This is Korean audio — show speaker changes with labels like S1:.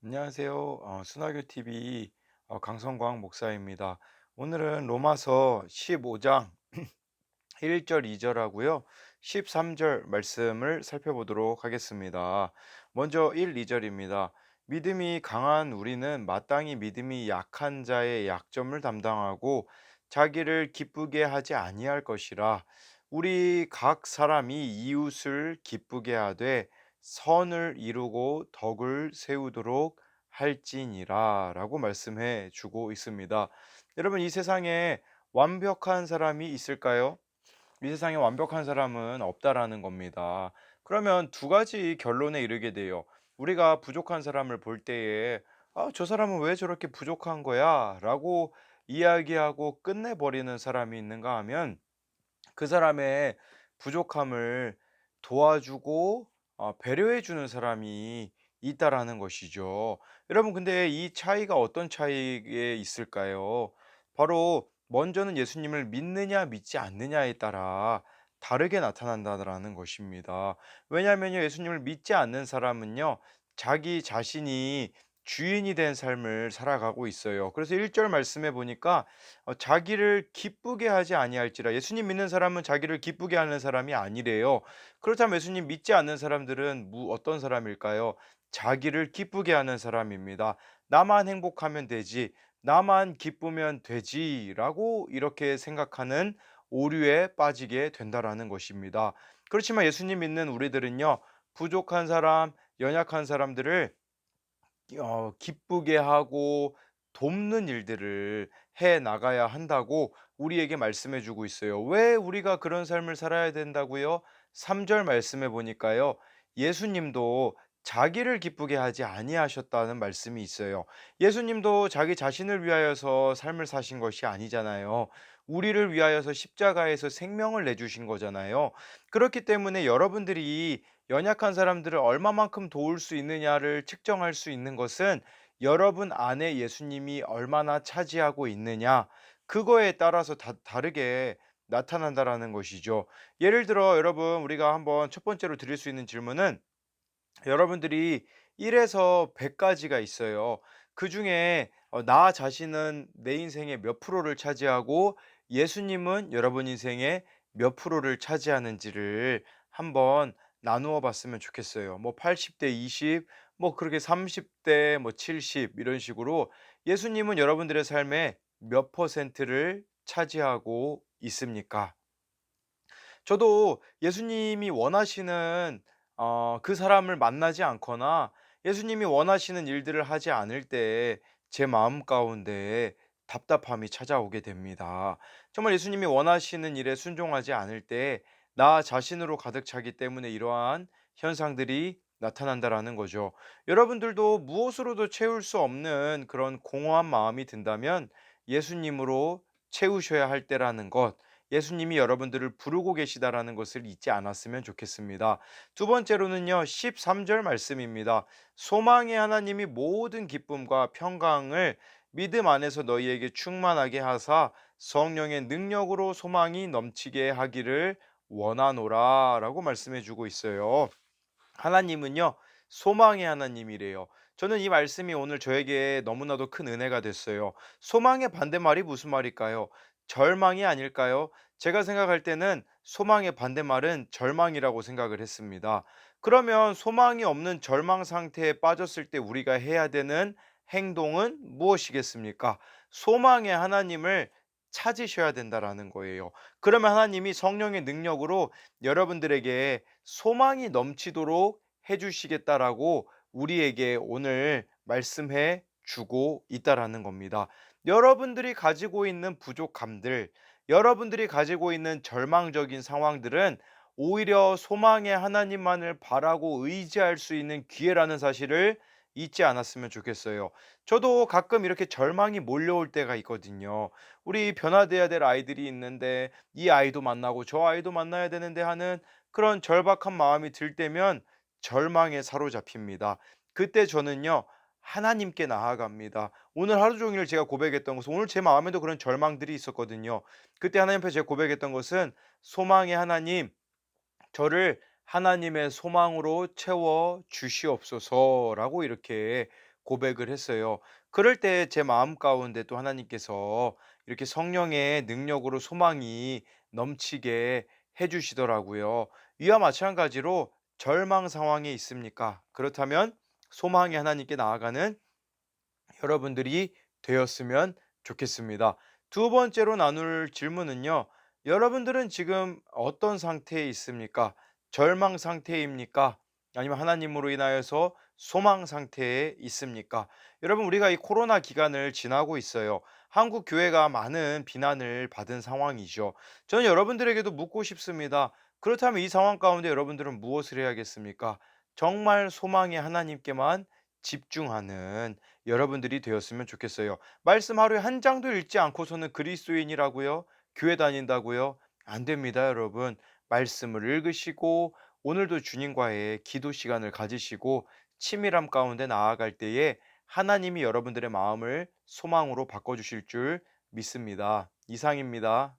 S1: 안녕하세요. 순화교 TV 강성광 목사입니다. 오늘은 로마서 15장 1절, 2절하고요. 13절 말씀을 살펴보도록 하겠습니다. 먼저 1, 2절입니다. 믿음이 강한 우리는 마땅히 믿음이 약한 자의 약점을 담당하고 자기를 기쁘게 하지 아니할 것이라. 우리 각 사람이 이웃을 기쁘게 하되 선을 이루고 덕을 세우도록 할지니라 라고 말씀해 주고 있습니다. 여러분, 이 세상에 완벽한 사람이 있을까요? 이 세상에 완벽한 사람은 없다라는 겁니다. 그러면 두 가지 결론에 이르게 돼요. 우리가 부족한 사람을 볼 때에 저 사람은 왜 저렇게 부족한 거야? 라고 이야기하고 끝내버리는 사람이 있는가 하면 그 사람의 부족함을 도와주고 배려해 주는 사람이 있다라는 것이죠. 여러분, 근데 이 차이가 어떤 차이에 있을까요? 바로 먼저는 예수님을 믿느냐 믿지 않느냐에 따라 다르게 나타난다라는 것입니다. 왜냐하면요, 예수님을 믿지 않는 사람은요, 자기 자신이 주인이 된 삶을 살아가고 있어요. 그래서 1절 말씀해 보니까 자기를 기쁘게 하지 아니할지라. 예수님 믿는 사람은 자기를 기쁘게 하는 사람이 아니래요. 그렇다면 예수님 믿지 않는 사람들은 어떤 사람일까요? 자기를 기쁘게 하는 사람입니다. 나만 행복하면 되지, 나만 기쁘면 되지라고 이렇게 생각하는 오류에 빠지게 된다라는 것입니다. 그렇지만 예수님 믿는 우리들은요, 부족한 사람, 연약한 사람들을 기쁘게 하고 돕는 일들을 해 나가야 한다고 우리에게 말씀해 주고 있어요. 왜 우리가 그런 삶을 살아야 된다고요? 3절 말씀해 보니까요. 예수님도 자기를 기쁘게 하지 아니하셨다는 말씀이 있어요. 예수님도 자기 자신을 위하여서 삶을 사신 것이 아니잖아요. 우리를 위하여서 십자가에서 생명을 내주신 거잖아요. 그렇기 때문에 여러분들이 연약한 사람들을 얼마만큼 도울 수 있느냐를 측정할 수 있는 것은 여러분 안에 예수님이 얼마나 차지하고 있느냐, 그거에 따라서 다르게 나타난다라는 것이죠. 예를 들어 여러분, 우리가 한번 첫 번째로 드릴 수 있는 질문은, 여러분들이 1에서 100까지가 있어요. 그중에 나 자신은 내 인생의 몇 프로를 차지하고 예수님은 여러분 인생의 몇 프로를 차지하는지를 한번 나누어 봤으면 좋겠어요. 뭐 80대 20, 뭐 그렇게 30대 뭐 70, 이런 식으로 예수님은 여러분들의 삶의 몇 퍼센트를 차지하고 있습니까? 저도 예수님이 원하시는 그 사람을 만나지 않거나 예수님이 원하시는 일들을 하지 않을 때 제 마음 가운데 답답함이 찾아오게 됩니다. 정말 예수님이 원하시는 일에 순종하지 않을 때 나 자신으로 가득 차기 때문에 이러한 현상들이 나타난다라는 거죠. 여러분들도 무엇으로도 채울 수 없는 그런 공허한 마음이 든다면 예수님으로 채우셔야 할 때라는 것, 예수님이 여러분들을 부르고 계시다라는 것을 잊지 않았으면 좋겠습니다. 두 번째로는요, 13절 말씀입니다. 소망의 하나님이 모든 기쁨과 평강을 믿음 안에서 너희에게 충만하게 하사 성령의 능력으로 소망이 넘치게 하기를 원하노라 라고 말씀해 주고 있어요. 하나님은요, 소망의 하나님이래요. 저는 이 말씀이 오늘 저에게 너무나도 큰 은혜가 됐어요. 소망의 반대말이 무슨 말일까요? 절망이 아닐까요? 제가 생각할 때는 소망의 반대말은 절망이라고 생각을 했습니다. 그러면 소망이 없는 절망 상태에 빠졌을 때 우리가 해야 되는 행동은 무엇이겠습니까? 소망의 하나님을 찾으셔야 된다라는 거예요. 그러면 하나님이 성령의 능력으로 여러분들에게 소망이 넘치도록 해 주시겠다라고 우리에게 오늘 말씀해 주고 있다라는 겁니다. 여러분들이 가지고 있는 부족함들, 여러분들이 가지고 있는 절망적인 상황들은 오히려 소망의 하나님만을 바라고 의지할 수 있는 기회라는 사실을 잊지 않았으면 좋겠어요. 저도 가끔 이렇게 절망이 몰려올 때가 있거든요. 우리 변화돼야 될 아이들이 있는데 이 아이도 만나고 저 아이도 만나야 되는데 하는 그런 절박한 마음이 들 때면 절망에 사로잡힙니다. 그때 저는요, 하나님께 나아갑니다. 오늘 하루 종일 제가 고백했던 것은, 오늘 제 마음에도 그런 절망들이 있었거든요. 그때 하나님 앞에 제가 고백했던 것은, 소망의 하나님, 저를 하나님의 소망으로 채워 주시옵소서라고 이렇게 고백을 했어요. 그럴 때 제 마음 가운데 또 하나님께서 이렇게 성령의 능력으로 소망이 넘치게 해 주시더라고요. 이와 마찬가지로 절망 상황에 있습니까? 그렇다면 소망의 하나님께 나아가는 여러분들이 되었으면 좋겠습니다. 두 번째로 나눌 질문은요. 여러분들은 지금 어떤 상태에 있습니까? 절망 상태입니까? 아니면 하나님으로 인하여서 소망 상태에 있습니까? 여러분, 우리가 이 코로나 기간을 지나고 있어요. 한국 교회가 많은 비난을 받은 상황이죠. 저는 여러분들에게도 묻고 싶습니다. 그렇다면 이 상황 가운데 여러분들은 무엇을 해야겠습니까? 정말 소망의 하나님께만 집중하는 여러분들이 되었으면 좋겠어요. 말씀 하루에 한 장도 읽지 않고서는 그리스도인이라고요? 교회 다닌다고요? 안 됩니다, 여러분. 말씀을 읽으시고 오늘도 주님과의 기도 시간을 가지시고 치밀함 가운데 나아갈 때에 하나님이 여러분들의 마음을 소망으로 바꿔 주실 줄 믿습니다. 이상입니다.